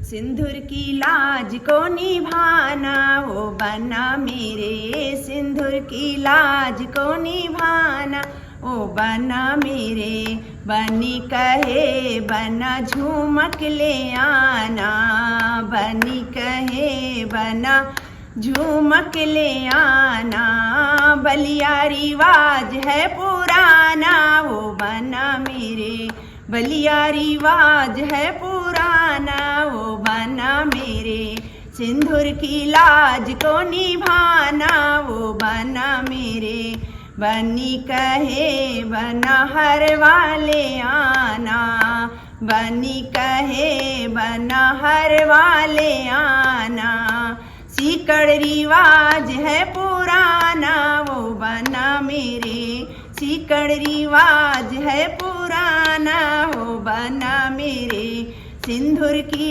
सिंदूर की लाज को निभाना ओ बना मेरे, सिंदूर की लाज को निभाना ओ बना मेरे। बनी कहे बना झूमक ले आना, बनी कहे बना झूमक ले आना। बलिया रिवाज है पुराना वो बना मेरे, बलिया रिवाज है पुराना वो बना मेरे। सिंदूर की लाज को निभाना वो बना मेरे। बनी कहे बना हर वाले आना, बनी कहे बना हर वाले आना। सीकड़ रिवाज है पुराना वो बना मेरे, सीकड़ रिवाज है पुराना वो बना मेरे। सिंदूर की